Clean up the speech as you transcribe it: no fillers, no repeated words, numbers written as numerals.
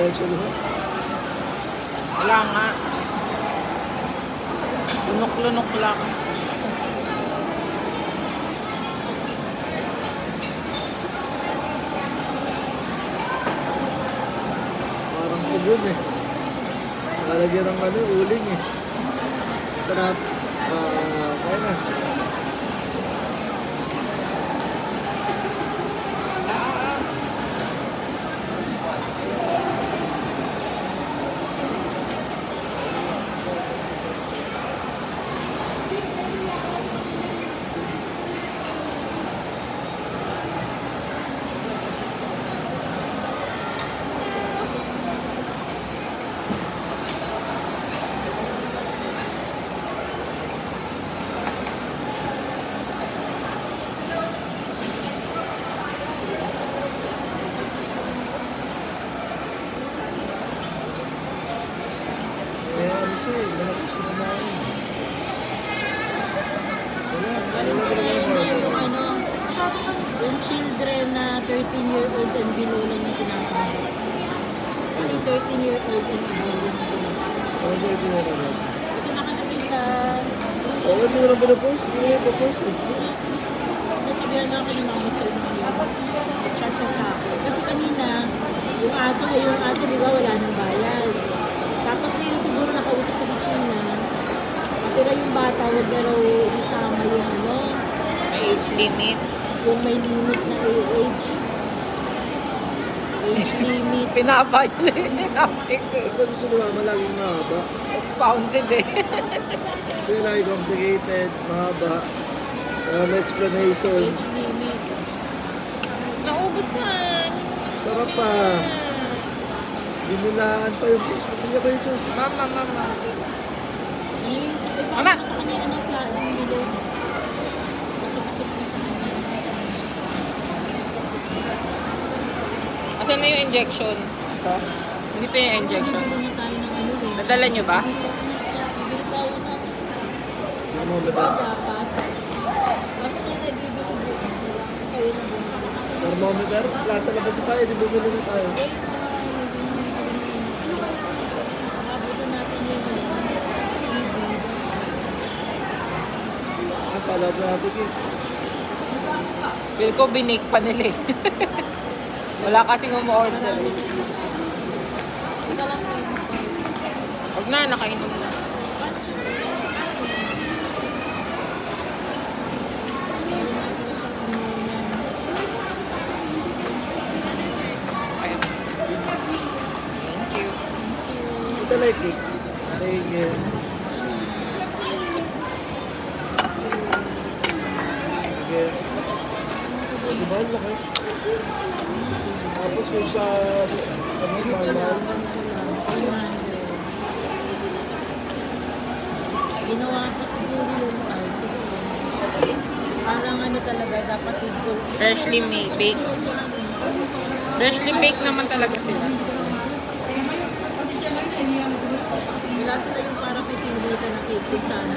diretso lahat. Wala nga. Lunok-lunok lang. Parang pugon eh. Nakalagyan ng ano, uling eh. Sarap. Kaya na. Ano siya eh, malaki siya kumain. Wala, Valentine na yung ano, yung children na 13-year-old and below lang yung tinatanggap. Ay, 13-year-old and above lang yung tinatanggap. Ano ba yung pinapanood? Kasi nakalagay sa, Oo, hindi mo na ba na-post? Hindi mo na pa-post eh. nasabihan na ako ni Mama Sir na yun. Chat siya sa akin. Kasi kanina, yung aso, di ba, wala nang bayad. Tapos ngayon siguro nakausap ko si Chin na, matira yung bata, wag na raw isama yung ano, May age limit. yung may limit na age. Age limit. Pinaba yun eh. Sinabi ko. Ba't gusto mo naman laging mahaba? Expounded eh. Kasi lagi complicated, mahaba. May explanation. Age limit. Naubos na. Sarap pa. Dinilaan pa yung sis. Gusto niya ba yung sis? Mama. Iisip ko Anak! sa kanya anong plano nila. Masip-sip ko sa kanya. Asan na yung injection? Ito? Dito yung injection. Bumili tayo ng ano eh. Nadala nyo ba? Bibili tayo ng Ano mo diba ba? dapat. Basta nagbibili bukas na lang. Kayo na bumili. Thermometer? Nasa labas na tayo, di bumili na tayo. Abutan natin yung TV. Kala na natin eh. Feel ko binake pa nila eh. Wala kasing umu-order eh. Ika lang kayo. Huwag na, nakainom na. Ayun. Thank you. Ito like it. Thank you. Okay. Diba ang laki? Tapos yung sa ano, mahal. Ginawa ko siguro yung parang ano talaga dapat ito. Freshly baked. Freshly baked naman talaga sila. Wala sila yung parang may pinili ka na cake sana.